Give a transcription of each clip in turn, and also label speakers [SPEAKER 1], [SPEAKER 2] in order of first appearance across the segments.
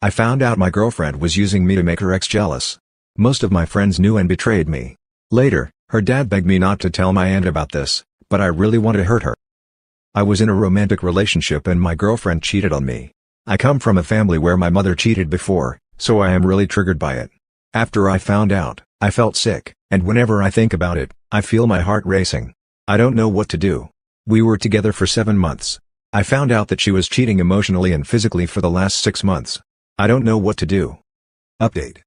[SPEAKER 1] I found out my girlfriend was using me to make her ex jealous. Most of my friends knew and betrayed me. Later, her dad begged me not to tell my aunt about this, but I really wanted to hurt her. I was in a romantic relationship and my girlfriend cheated on me. I come from a family where my mother cheated before, so I am really triggered by it. After I found out, I felt sick, and whenever I think about it, I feel my heart racing. I don't know what to do. We were together for 7 months. I found out that she was cheating emotionally and physically for the last 6 months. I don't know what to do. Update.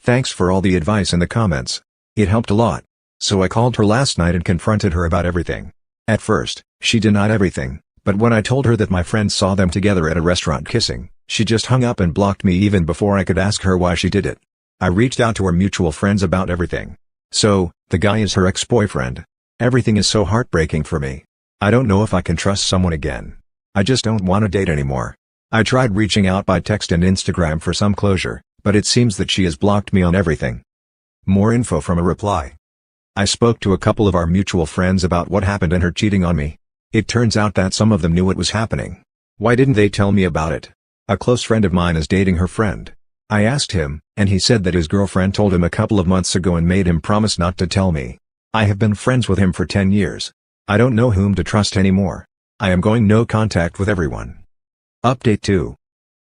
[SPEAKER 1] Thanks for all the advice in the comments. It helped a lot. So I called her last night and confronted her about everything. At first, she denied everything, but when I told her that my friends saw them together at a restaurant kissing, she just hung up and blocked me even before I could ask her why she did it. I reached out to her mutual friends about everything. So, the guy is her ex-boyfriend. Everything is so heartbreaking for me. I don't know if I can trust someone again. I just don't want to date anymore. I tried reaching out by text and Instagram for some closure, but it seems that she has blocked me on everything. More info from a reply. I spoke to a couple of our mutual friends about what happened and her cheating on me. It turns out that some of them knew it was happening. Why didn't they tell me about it? A close friend of mine is dating her friend. I asked him, and he said that his girlfriend told him a couple of months ago and made him promise not to tell me. I have been friends with him for 10 years. I don't know whom to trust anymore. I am going no contact with everyone. Update 2.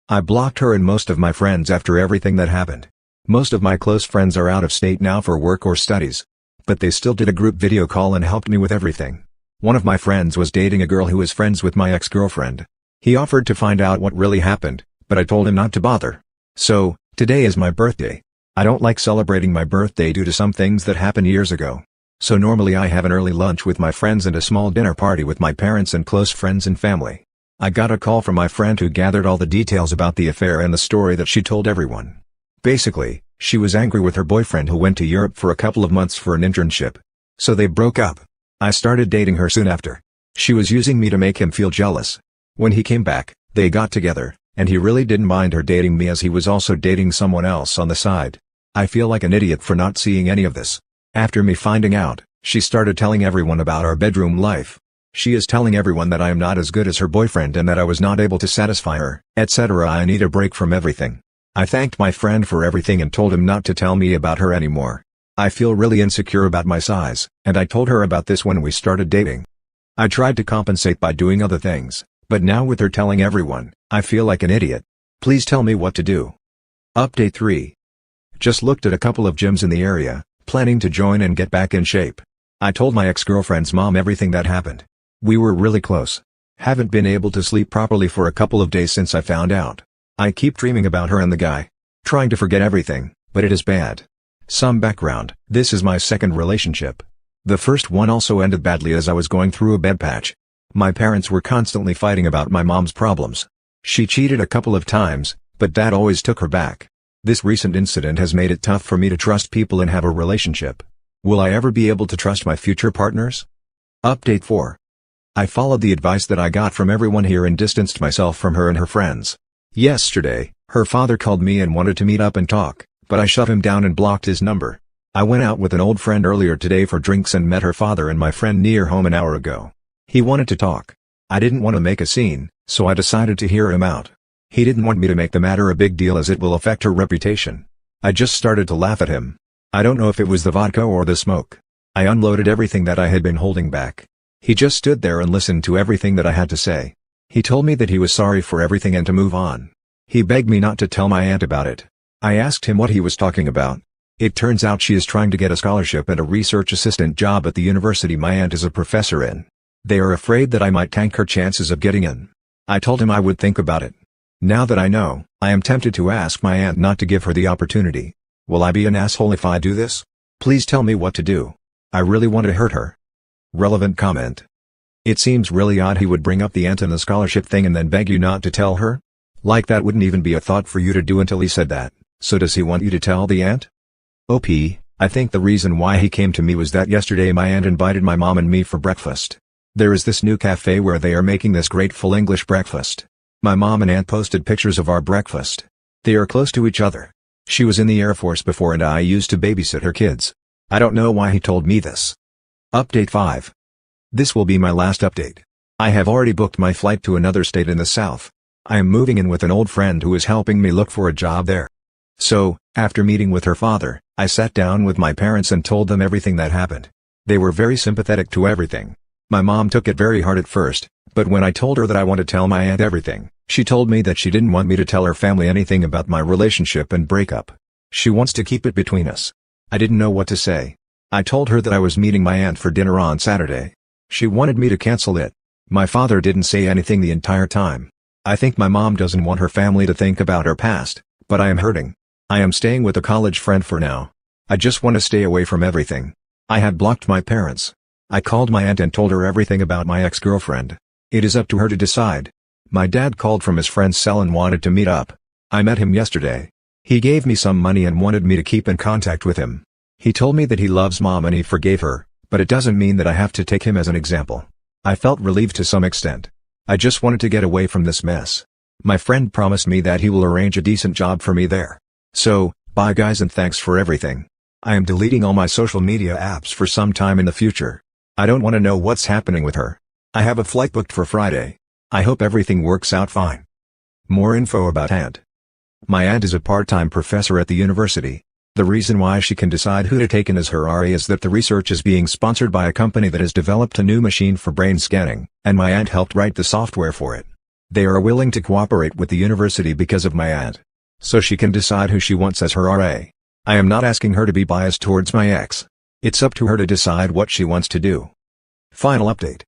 [SPEAKER 1] I blocked her and most of my friends after everything that happened. Most of my close friends are out of state now for work or studies. But they still did a group video call and helped me with everything. One of my friends was dating a girl who is friends with my ex-girlfriend. He offered to find out what really happened, but I told him not to bother. So, today is my birthday. I don't like celebrating my birthday due to some things that happened years ago. So normally I have an early lunch with my friends and a small dinner party with my parents and close friends and family. I got a call from my friend who gathered all the details about the affair and the story that she told everyone. Basically, she was angry with her boyfriend who went to Europe for a couple of months for an internship. So they broke up. I started dating her soon after. She was using me to make him feel jealous. When he came back, they got together, and he really didn't mind her dating me as he was also dating someone else on the side. I feel like an idiot for not seeing any of this. After me finding out, she started telling everyone about our bedroom life. She is telling everyone that I am not as good as her boyfriend and that I was not able to satisfy her, etc. I need a break from everything. I thanked my friend for everything and told him not to tell me about her anymore. I feel really insecure about my size, and I told her about this when we started dating. I tried to compensate by doing other things, but now with her telling everyone, I feel like an idiot. Please tell me what to do. Update 3. Just looked at a couple of gyms in the area, planning to join and get back in shape. I told my ex-girlfriend's mom everything that happened. We were really close. Haven't been able to sleep properly for a couple of days since I found out. I keep dreaming about her and the guy. Trying to forget everything, but it is bad. Some background: this is my second relationship. The first one also ended badly as I was going through a bad patch. My parents were constantly fighting about my mom's problems. She cheated a couple of times, but dad always took her back. This recent incident has made it tough for me to trust people and have a relationship. Will I ever be able to trust my future partners? Update 4. I followed the advice that I got from everyone here and distanced myself from her and her friends. Yesterday, her father called me and wanted to meet up and talk, but I shut him down and blocked his number. I went out with an old friend earlier today for drinks and met her father and my friend near home an hour ago. He wanted to talk. I didn't want to make a scene, so I decided to hear him out. He didn't want me to make the matter a big deal as it will affect her reputation. I just started to laugh at him. I don't know if it was the vodka or the smoke. I unloaded everything that I had been holding back. He just stood there and listened to everything that I had to say. He told me that he was sorry for everything and to move on. He begged me not to tell my aunt about it. I asked him what he was talking about. It turns out she is trying to get a scholarship and a research assistant job at the university my aunt is a professor in. They are afraid that I might tank her chances of getting in. I told him I would think about it. Now that I know, I am tempted to ask my aunt not to give her the opportunity. Will I be an asshole if I do this? Please tell me what to do. I really want to hurt her. Relevant comment. It seems really odd he would bring up the aunt and the scholarship thing and then beg you not to tell her? Like that wouldn't even be a thought for you to do until he said that. So does he want you to tell the aunt? OP, I think the reason why he came to me was that yesterday my aunt invited my mom and me for breakfast. There is this new cafe where they are making this great full English breakfast. My mom and aunt posted pictures of our breakfast. They are close to each other. She was in the Air Force before and I used to babysit her kids. I don't know why he told me this. Update 5. This will be my last update. I have already booked my flight to another state in the south. I am moving in with an old friend who is helping me look for a job there. So, after meeting with her father, I sat down with my parents and told them everything that happened. They were very sympathetic to everything. My mom took it very hard at first, but when I told her that I want to tell my aunt everything, she told me that she didn't want me to tell her family anything about my relationship and breakup. She wants to keep it between us. I didn't know what to say. I told her that I was meeting my aunt for dinner on Saturday. She wanted me to cancel it. My father didn't say anything the entire time. I think my mom doesn't want her family to think about her past, but I am hurting. I am staying with a college friend for now. I just want to stay away from everything. I had blocked my parents. I called my aunt and told her everything about my ex-girlfriend. It is up to her to decide. My dad called from his friend's cell and wanted to meet up. I met him yesterday. He gave me some money and wanted me to keep in contact with him. He told me that he loves mom and he forgave her, but it doesn't mean that I have to take him as an example. I felt relieved to some extent. I just wanted to get away from this mess. My friend promised me that he will arrange a decent job for me there. So, bye guys and thanks for everything. I am deleting all my social media apps for some time in the future. I don't want to know what's happening with her. I have a flight booked for Friday. I hope everything works out fine. More info about aunt. My aunt is a part-time professor at the university. The reason why she can decide who to take in as her RA is that the research is being sponsored by a company that has developed a new machine for brain scanning, and my aunt helped write the software for it. They are willing to cooperate with the university because of my aunt. So she can decide who she wants as her RA. I am not asking her to be biased towards my ex. It's up to her to decide what she wants to do. Final update.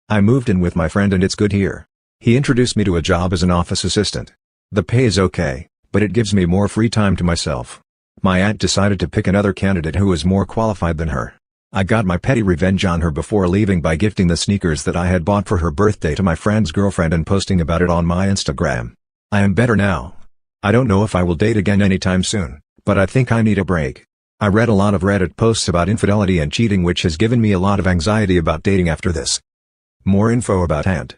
[SPEAKER 1] I moved in with my friend and it's good here. He introduced me to a job as an office assistant. The pay is okay, but it gives me more free time to myself. My aunt decided to pick another candidate who was more qualified than her. I got my petty revenge on her before leaving by gifting the sneakers that I had bought for her birthday to my friend's girlfriend and posting about it on my Instagram. I am better now. I don't know if I will date again anytime soon, but I think I need a break. I read a lot of Reddit posts about infidelity and cheating, which has given me a lot of anxiety about dating after this. More info about aunt.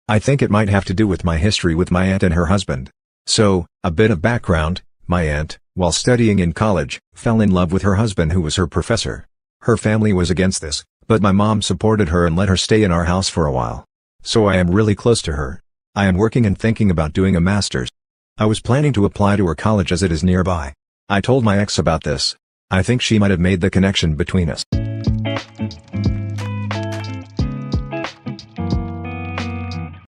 [SPEAKER 1] I think it might have to do with my history with my aunt and her husband. So, a bit of background, my aunt, while studying in college, fell in love with her husband who was her professor. Her family was against this, but my mom supported her and let her stay in our house for a while. So I am really close to her. I am working and thinking about doing a master's. I was planning to apply to her college as it is nearby. I told my ex about this. I think she might have made the connection between us.